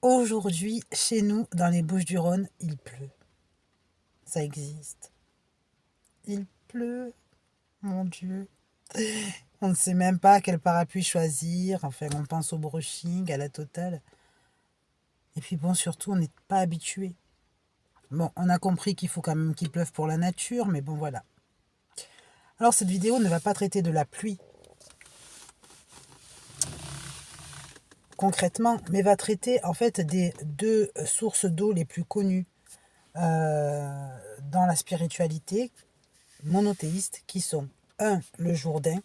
Aujourd'hui, chez nous, dans les Bouches-du-Rhône, il pleut. Ça existe. Il pleut, mon Dieu. On ne sait même pas quel parapluie choisir. Enfin, on pense au brushing, à la totale. Et puis bon, surtout, on n'est pas habitué. Bon, on a compris qu'il faut quand même qu'il pleuve pour la nature, mais bon, voilà. Alors, cette vidéo ne va pas traiter de la pluie, concrètement, mais va traiter en fait des deux sources d'eau les plus connues dans la spiritualité monothéiste, qui sont un, le Jourdain,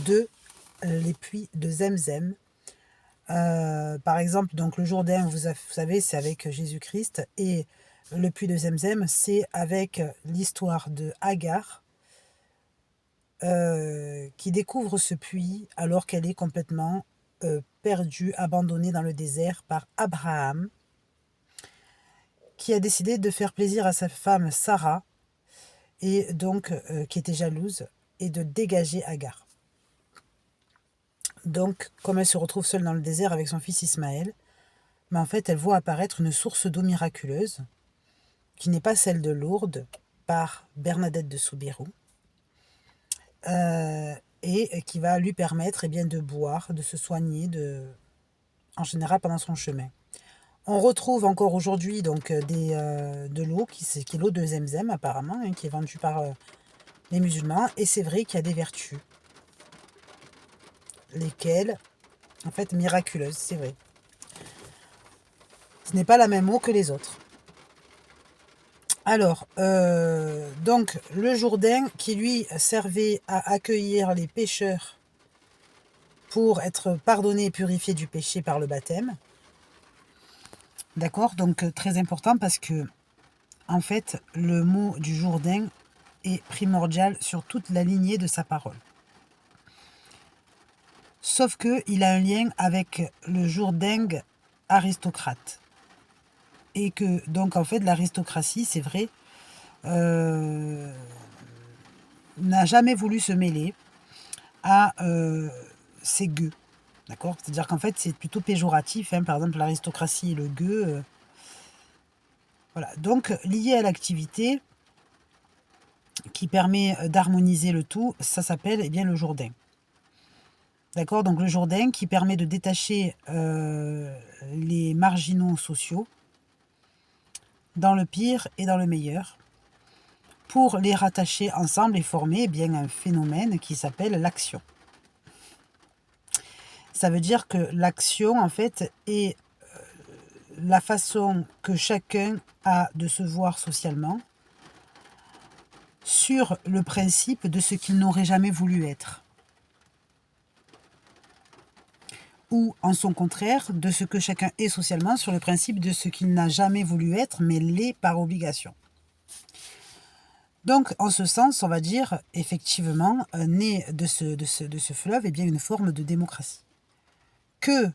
deux, les puits de Zemzem. Par exemple, donc le Jourdain, vous savez, c'est avec Jésus-Christ, et le puits de Zemzem, c'est avec l'histoire de Agar, qui découvre ce puits alors qu'elle est complètement perdue, abandonnée dans le désert par Abraham, qui a décidé de faire plaisir à sa femme Sarah, et donc qui était jalouse, et de dégager Agar. Donc, comme elle se retrouve seule dans le désert avec son fils Ismaël, mais en fait, elle voit apparaître une source d'eau miraculeuse, qui n'est pas celle de Lourdes, par Bernadette de Soubirous, et qui va lui permettre de boire, de se soigner, en général pendant son chemin. On retrouve encore aujourd'hui donc de l'eau, qui est l'eau de Zemzem apparemment, qui est vendue par les musulmans, et c'est vrai qu'il y a des vertus, lesquelles, en fait, miraculeuses, c'est vrai. Ce n'est pas la même eau que les autres. Alors, donc, le Jourdain, qui lui servait à accueillir les pécheurs pour être pardonnés et purifiés du péché par le baptême. D'accord? Donc, très important, parce que, en fait, le mot du Jourdain est primordial sur toute la lignée de sa parole. Sauf qu'il a un lien avec le Jourdain aristocrate. Et que, donc, en fait, l'aristocratie, c'est vrai, n'a jamais voulu se mêler à ces gueux. D'accord? C'est-à-dire qu'en fait, c'est plutôt péjoratif. Par exemple, l'aristocratie et le gueux. Voilà. Donc, lié à l'activité qui permet d'harmoniser le tout, ça s'appelle le Jourdain. D'accord? Donc, le Jourdain qui permet de détacher les marginaux sociaux dans le pire et dans le meilleur, pour les rattacher ensemble et former un phénomène qui s'appelle l'action. Ça veut dire que l'action, en fait, est la façon que chacun a de se voir socialement sur le principe de ce qu'il n'aurait jamais voulu être. Ou, en son contraire, de ce que chacun est socialement sur le principe de ce qu'il n'a jamais voulu être, mais l'est par obligation. Donc, en ce sens, on va dire, effectivement, naît de ce fleuve une forme de démocratie. Que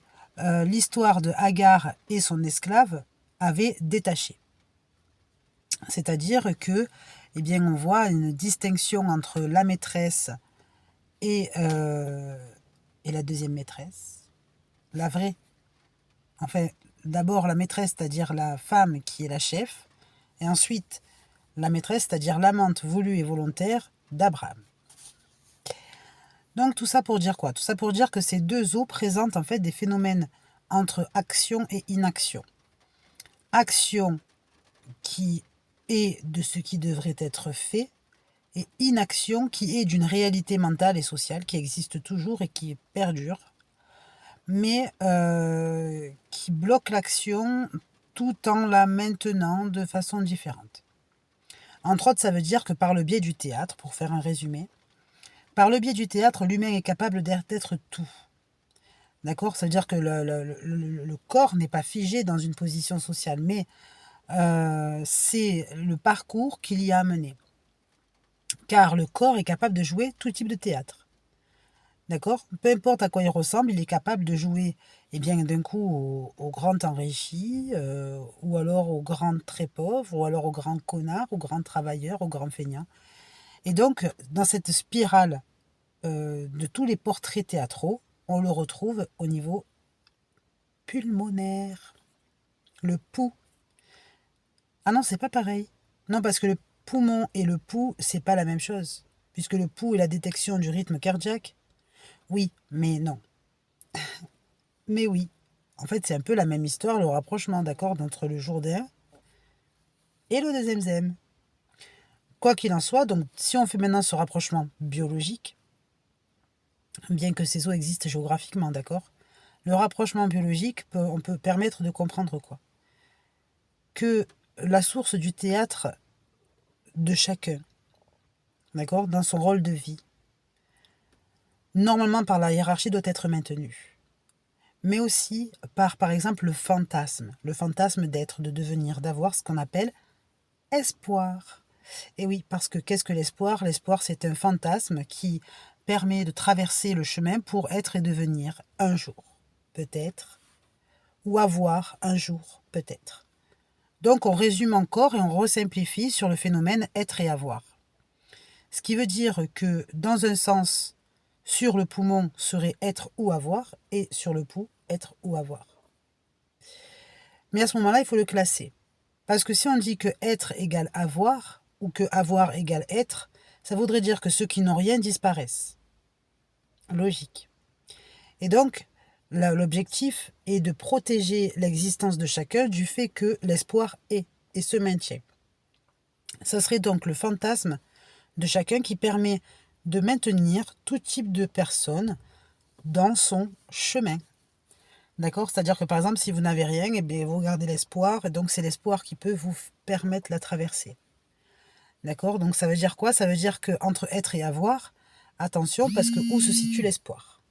l'histoire de Agar et son esclave avait détaché. C'est-à-dire que, on voit une distinction entre la maîtresse et la deuxième maîtresse, la vraie. Enfin, d'abord la maîtresse, c'est-à-dire la femme qui est la chef, et ensuite la maîtresse, c'est-à-dire l'amante voulue et volontaire d'Abraham. Donc tout ça pour dire quoi? Tout ça pour dire que ces deux eaux présentent en fait des phénomènes entre action et inaction. Action qui est de ce qui devrait être fait, et inaction qui est d'une réalité mentale et sociale qui existe toujours et qui perdure, mais qui bloque l'action tout en la maintenant de façon différente. Entre autres, ça veut dire que par le biais du théâtre, pour faire un résumé, par le biais du théâtre, l'humain est capable d'être tout. D'accord? Ça veut dire que le corps n'est pas figé dans une position sociale, mais c'est le parcours qu'il y a à mener. Car le corps est capable de jouer tout type de théâtre. D'accord? Peu importe à quoi il ressemble, il est capable de jouer d'un coup au grand enrichi, ou alors au grand très pauvre, ou alors au grand connard, au grand travailleur, au grand feignant. Et donc, dans cette spirale de tous les portraits théâtraux, on le retrouve au niveau pulmonaire. Le pouls. Ah non, c'est pas pareil. Non, parce que le poumon et le pouls, c'est pas la même chose. Puisque le pouls est la détection du rythme cardiaque. Oui, mais non. Mais oui. En fait, c'est un peu la même histoire, le rapprochement, d'accord, entre le Jourdain et le deuxième zème. Quoi qu'il en soit, donc si on fait maintenant ce rapprochement biologique, bien que ces eaux existent géographiquement, d'accord, le rapprochement biologique, on peut permettre de comprendre quoi? Que la source du théâtre de chacun, d'accord, dans son rôle de vie, normalement par la hiérarchie doit être maintenue. Mais aussi par exemple, le fantasme d'être, de devenir, d'avoir ce qu'on appelle espoir. Et oui, parce que qu'est-ce que l'espoir? L'espoir, c'est un fantasme qui permet de traverser le chemin pour être et devenir un jour, peut-être, ou avoir un jour, peut-être. Donc on résume encore et on resimplifie sur le phénomène être et avoir. Ce qui veut dire que dans un sens, sur le poumon serait être ou avoir, et sur le pouls, être ou avoir. Mais à ce moment-là, il faut le classer. Parce que si on dit que être égale avoir, ou que avoir égale être, ça voudrait dire que ceux qui n'ont rien disparaissent. Logique. Et donc, l'objectif est de protéger l'existence de chacun du fait que l'espoir est et se maintient. Ça serait donc le fantasme de chacun qui permet de maintenir tout type de personne dans son chemin. D'accord? C'est-à-dire que par exemple, si vous n'avez rien, eh bien, vous gardez l'espoir, et donc c'est l'espoir qui peut vous permettre la traversée. D'accord? Donc ça veut dire quoi? Ça veut dire qu'entre être et avoir, attention, parce que où se situe l'espoir?